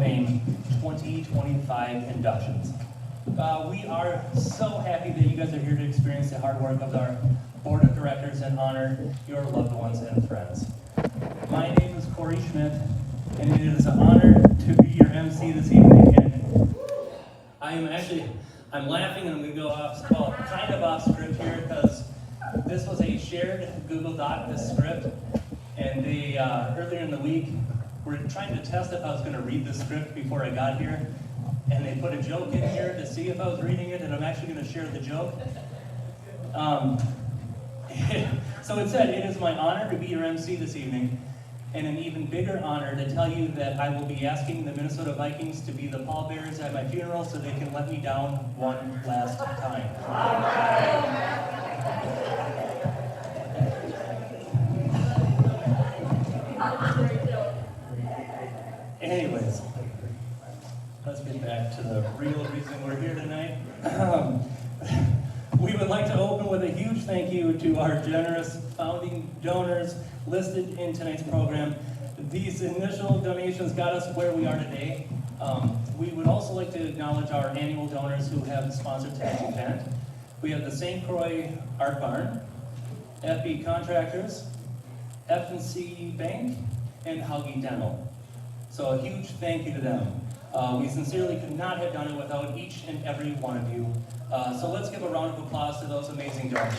Fame 2025 inductions. We are so happy that you guys are here to experience the hard work of our board of directors and honor your loved ones and friends. My name is Corey Schmidt, and it is an honor to be your MC this evening. And I'm laughing, and I'm going to go off, well, kind of off script here, because this was a shared Google Doc, this script, and they, earlier in the week, were trying to test if I was going to read the script before I got here, and they put a joke in here to see if I was reading it, and I'm actually going to share the joke. So it said, "It is my honor to be your MC this evening, and an even bigger honor to tell you that I will be asking the Minnesota Vikings to be the pallbearers at my funeral so they can let me down one last time." Anyways, let's get back to the real reason we're here tonight. We would like to open with a huge thank you to our generous founding donors listed in tonight's program. These initial donations got us where we are today. We would also like to acknowledge our annual donors who have sponsored tonight's event. We have the St. Croix Art Barn, FB Contractors, F&C Bank, and Huggy Dental. So a huge thank you to them. We sincerely could not have done it without each and every one of you. So let's give a round of applause to those amazing donors.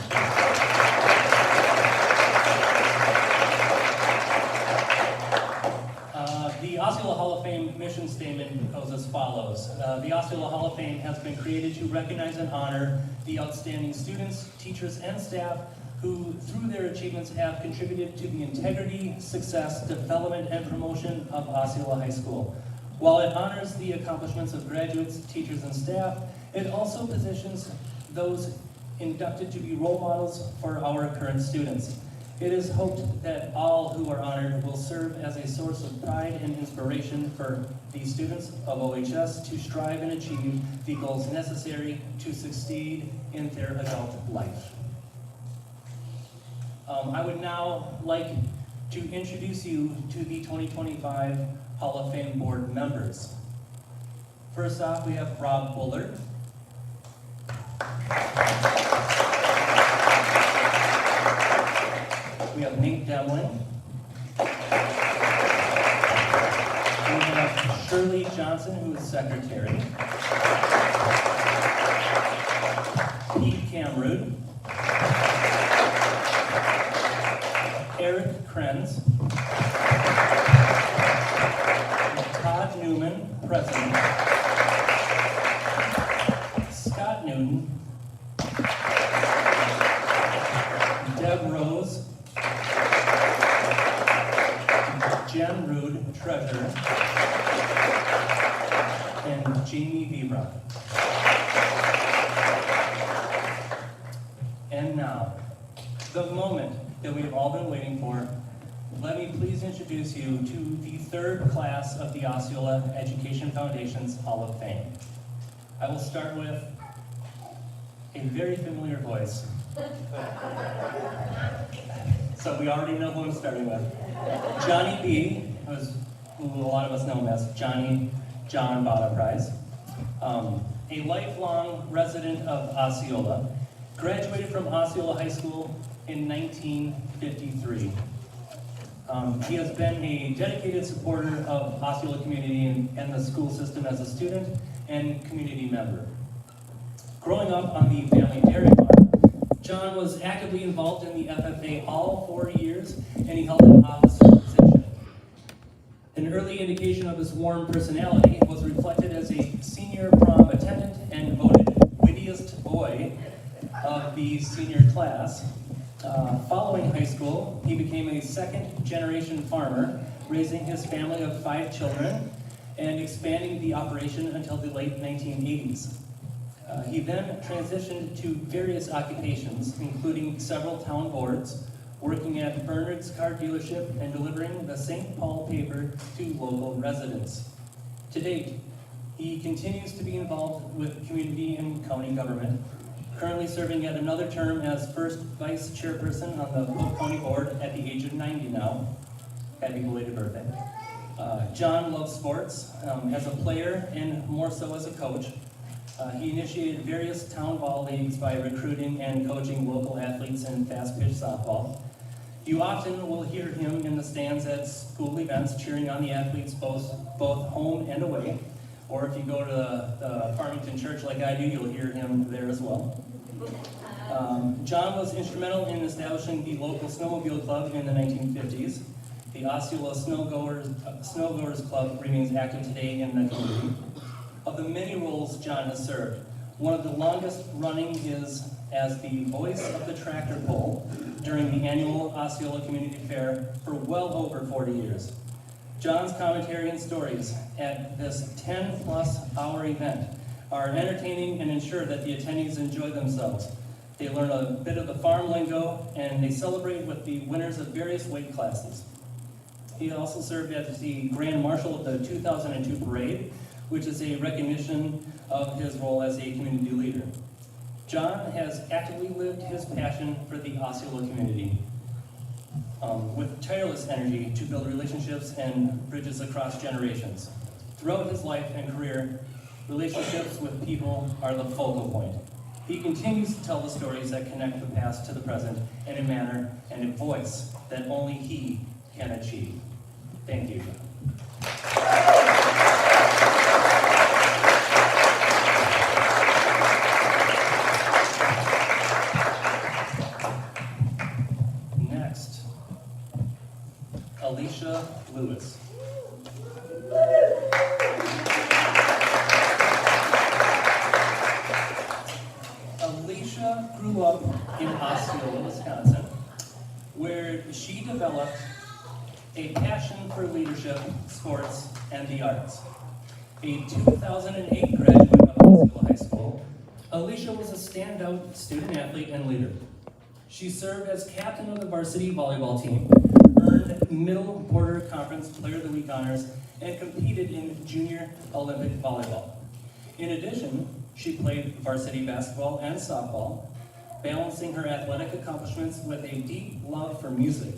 The Osceola Hall of Fame mission statement goes as follows. The Osceola Hall of Fame has been created to recognize and honor the outstanding students, teachers, and staff who, through their achievements, have contributed to the integrity, success, development, and promotion of Osceola High School. While it honors the accomplishments of graduates, teachers, and staff, it also positions those inducted to be role models for our current students. It is hoped that all who are honored will serve as a source of pride and inspiration for the students of OHS to strive and achieve the goals necessary to succeed in their adult life. I would now like to introduce you to the 2025 Hall of Fame board members. First off, we have Rob Bullard. We have Nate Demling. We have Shirley Johnson, who is secretary. Pete Camrud. Eric Krenz. Todd Newman, president. Scott Newton. Deb Rose. Jen Rude, treasurer. And Jamie Vibrock. And now, the moment that we've all been waiting for, let me please introduce you to the third class of the Osceola Education Foundation's Hall of Fame. I will start with a very familiar voice. So we already know who I'm starting with. Johnny B, who a lot of us know him as John Bada Prize. A lifelong resident of Osceola, graduated from Osceola High School in 1953. He has been a dedicated supporter of Osceola community and the school system as a student and community member. Growing up on the family dairy farm, John was actively involved in the FFA all 4 years, and he held an officer position. An early indication of his warm personality was reflected as a senior prom attendant and voted wittiest boy of the senior class. Following high school, he became a second-generation farmer, raising his family of 5 children and expanding the operation until the late 1980s. He then transitioned to various occupations, including several town boards, working at Bernard's car dealership and delivering the St. Paul paper to local residents. To date, he continues to be involved with community and county government, currently serving yet another term as first vice chairperson on the Polk County Board at the age of 90 now. Happy belated birthday. John loves sports as a player and more so as a coach. He initiated various town ball leagues by recruiting and coaching local athletes in fast-pitch softball. You often will hear him in the stands at school events cheering on the athletes both home and away. Or if you go to the Farmington Church like I do, you'll hear him there as well. John was instrumental in establishing the local snowmobile club in the 1950s. The Osceola Snowgoers Club remains active today in the community. Of the many roles John has served, one of the longest running is as the voice of the tractor pull during the annual Osceola Community Fair for well over 40 years. John's commentary and stories at this 10-plus hour event are entertaining and ensure that the attendees enjoy themselves. They learn a bit of the farm lingo, and they celebrate with the winners of various weight classes. He also served as the Grand Marshal of the 2002 parade, which is a recognition of his role as a community leader. John has actively lived his passion for the Osceola community with tireless energy to build relationships and bridges across generations. Throughout his life and career, relationships with people are the focal point. He continues to tell the stories that connect the past to the present in a manner and a voice that only he can achieve. Thank you. Next, Alicia Lewis. Alicia grew up in Osceola, Wisconsin, where she developed a passion for leadership, sports, and the arts. A 2008 graduate of Osceola High School, Alicia was a standout student athlete and leader. She served as captain of the varsity volleyball team, earned Middle Border Conference Player of the Week honors, and competed in junior Olympic volleyball. In addition, she played varsity basketball and softball, balancing her athletic accomplishments with a deep love for music.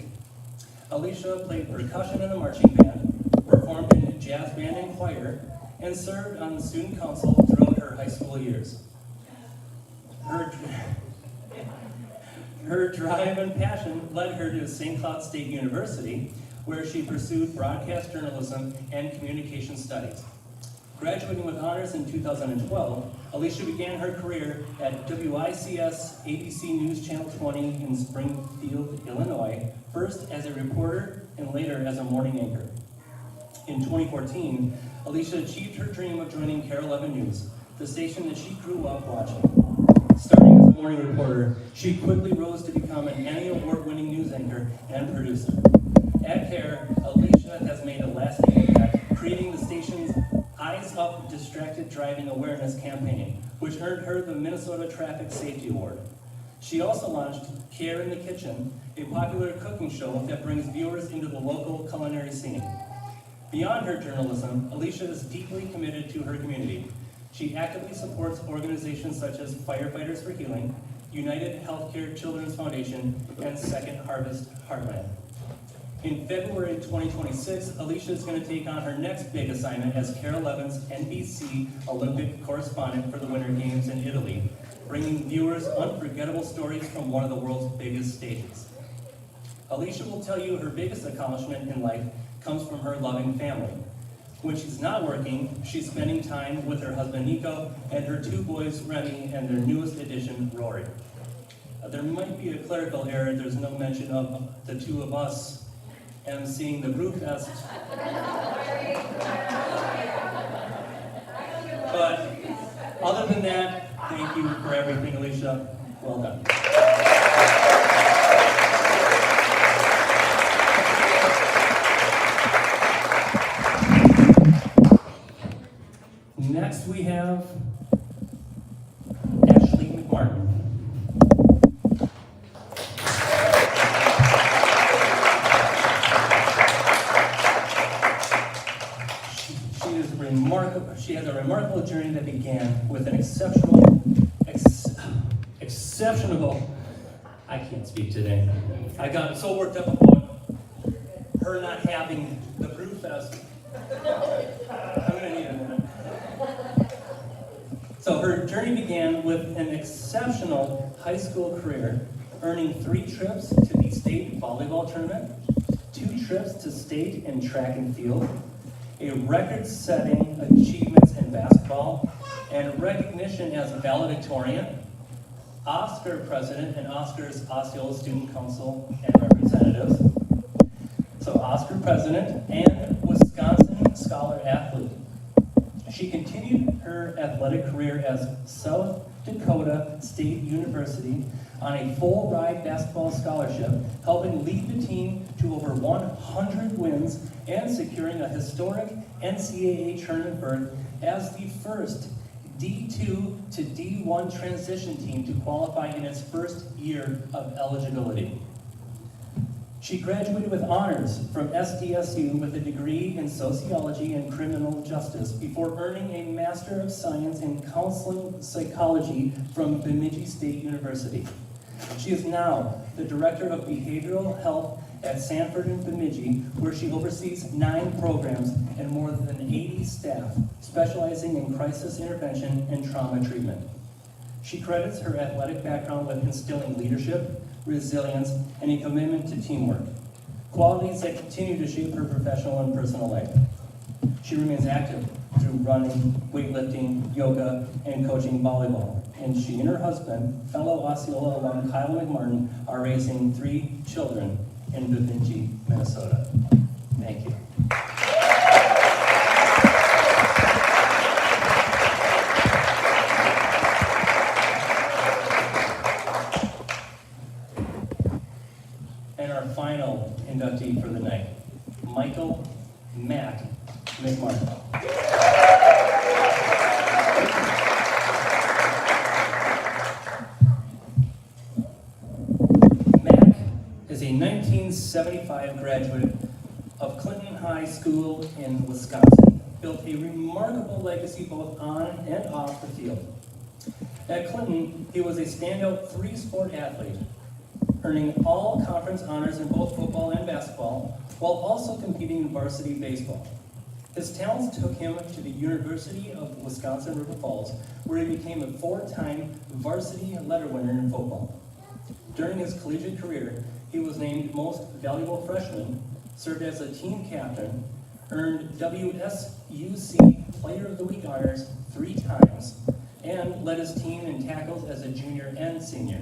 Alicia played percussion in the marching band, performed in jazz band and choir, and served on the student council throughout her high school years. Her drive and passion led her to St. Cloud State University, where she pursued broadcast journalism and communication studies. Graduating with honors in 2012, Alicia began her career at WICS ABC News Channel 20 in Springfield, Illinois, first as a reporter and later as a morning anchor. In 2014, Alicia achieved her dream of joining KARE 11 News, the station that she grew up watching. Starting as a morning reporter, she quickly rose to become an Annie Award-winning news anchor and producer. At KARE, Alicia has made a lasting impact, creating the station's Eyes Up Distracted Driving Awareness campaign, which earned her the Minnesota Traffic Safety Award. She also launched KARE in the Kitchen, a popular cooking show that brings viewers into the local culinary scene. Beyond her journalism, Alicia is deeply committed to her community. She actively supports organizations such as Firefighters for Healing, United Healthcare Children's Foundation, and Second Harvest Heartland. In February 2026, Alicia is going to take on her next big assignment as KARE 11's NBC Olympic correspondent for the Winter Games in Italy, bringing viewers unforgettable stories from one of the world's biggest stages. Alicia will tell you her biggest accomplishment in life comes from her loving family. When she's not working, she's spending time with her husband Nico and her two boys Remy and their newest addition Rory. There might be a clerical error, there's no mention of the two of us emceeing the Brew Fest. But other than that, thank you for everything, Alicia. Well done. Next we have Ashley McMartin. She has a remarkable journey that began with an exceptional, I can't speak today. I got so worked up about her not having the Brew Fest fast. I'm gonna need a minute. So her journey began with an exceptional high school career, earning 3 trips to the state volleyball tournament, 2 trips to state in track and field, a record-setting achievements in basketball, and recognition as valedictorian, Oscar president, and Oscar's Osceola Student Council and representatives. So Oscar president and Wisconsin Scholar athlete. She continued her athletic career as South Dakota State University on a full-ride basketball scholarship, helping lead the team to over 100 wins and securing a historic NCAA tournament berth as the first D2 to D1 transition team to qualify in its first year of eligibility. She graduated with honors from SDSU with a degree in sociology and criminal justice before earning a Master of Science in Counseling Psychology from Bemidji State University. She is now the Director of Behavioral Health at Sanford and Bemidji, where she oversees 9 programs and more than 80 staff, specializing in crisis intervention and trauma treatment. She credits her athletic background with instilling leadership, resilience, and a commitment to teamwork, qualities that continue to shape her professional and personal life. She remains active through running, weightlifting, yoga, and coaching volleyball. And she and her husband, fellow Osceola alum Kyle McMartin, are raising 3 children in Bemidji, Minnesota. Thank you. And our final inductee for the night, Michael Matt McMartin. Is a 1975 graduate of Clinton High School in Wisconsin, built a remarkable legacy both on and off the field. At Clinton, he was a standout 3-sport athlete, earning all conference honors in both football and basketball, while also competing in varsity baseball. His talents took him to the University of Wisconsin-River Falls, where he became a 4-time varsity letter winner in football. During his collegiate career, he was named Most Valuable Freshman, served as a team captain, earned WSUC Player of the Week honors 3 times, and led his team in tackles as a junior and senior.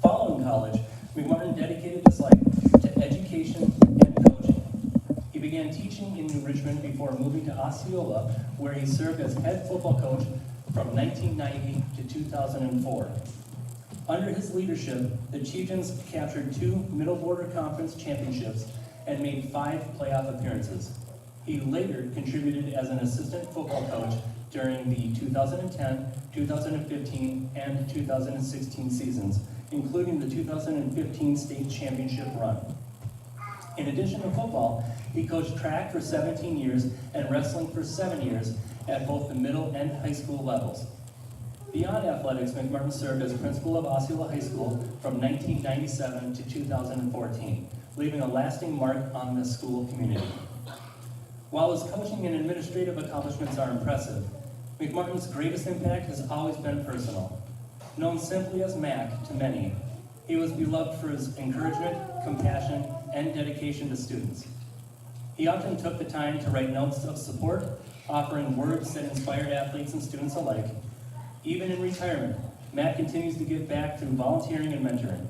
Following college, McMartin dedicated his life to education and coaching. He began teaching in New Richmond before moving to Osceola, where he served as head football coach from 1990 to 2004. Under his leadership, the Chieftains captured 2 Middle Border Conference championships and made 5 playoff appearances. He later contributed as an assistant football coach during the 2010, 2015, and 2016 seasons, including the 2015 state championship run. In addition to football, he coached track for 17 years and wrestling for 7 years at both the middle and high school levels. Beyond athletics, McMartin served as principal of Osceola High School from 1997 to 2014, leaving a lasting mark on the school community. While his coaching and administrative accomplishments are impressive, McMartin's greatest impact has always been personal. Known simply as Mac to many, he was beloved for his encouragement, compassion, and dedication to students. He often took the time to write notes of support, offering words that inspired athletes and students alike. Even in retirement, Matt continues to give back through volunteering and mentoring,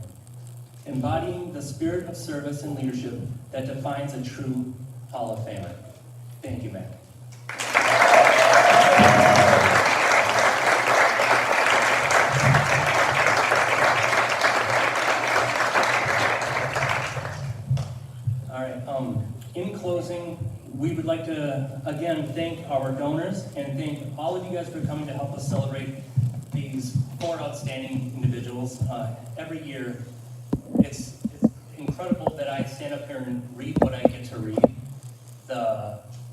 embodying the spirit of service and leadership that defines a true Hall of Famer. Thank you, Matt. All right, in closing, we would like to, again, thank our donors and thank all of you guys for coming to help us celebrate these 4 outstanding individuals. Every year, it's incredible that I stand up here and read what I get to read.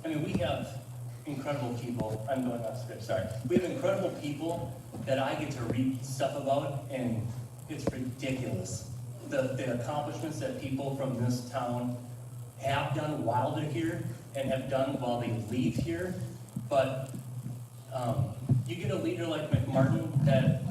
We have incredible people. I'm going off script, sorry. We have incredible people that I get to read stuff about, and it's ridiculous. The accomplishments that people from this town have done while they're here and have done while they leave here. But you get a leader like McMartin that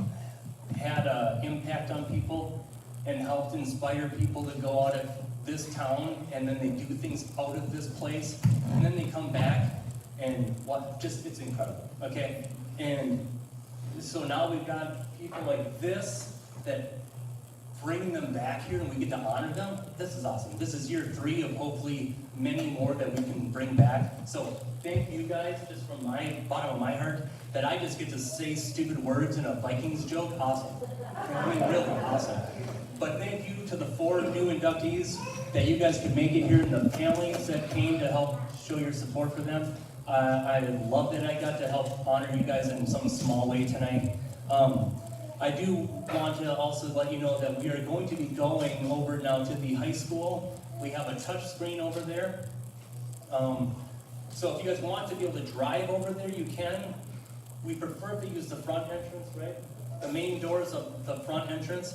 had an impact on people and helped inspire people to go out of this town, and then they do things out of this place, and then they come back, and it's incredible, okay? And so now we've got people like this that bring them back here and we get to honor them. This is awesome. This is year 3 of hopefully many more that we can bring back. So thank you guys, just from my bottom of my heart, that I just get to say stupid words in a Vikings joke. Awesome. I mean, really awesome. But thank you to the 4 new inductees that you guys could make it here, and the families that came to help show your support for them. I love that I got to help honor you guys in some small way tonight. I do want to also let you know that we are going to be going over now to the high school. We have a touch screen over there. So if you guys want to be able to drive over there, you can. We prefer to use the front entrance, right? The main doors of the front entrance.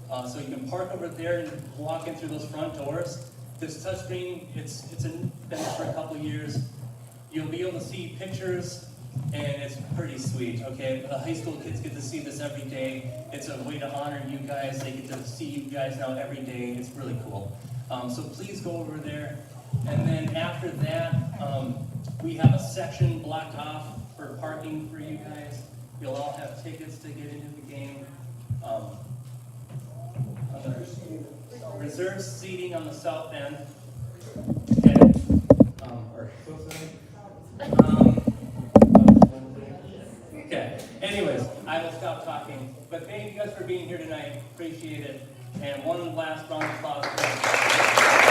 So you can park over there and walk in through those front doors. This touchscreen, it's been for a couple of years. You'll be able to see pictures, and it's pretty sweet, okay? The high school kids get to see this every day. It's a way to honor you guys. They get to see you guys now every day. It's really cool. So please go over there. And then after that, we have a section blocked off for parking for you guys. You'll all have tickets to get into the game. Reserved seating on the south end. Okay. Anyways, I will stop talking. But thank you guys for being here tonight. Appreciate it. And one last round of applause.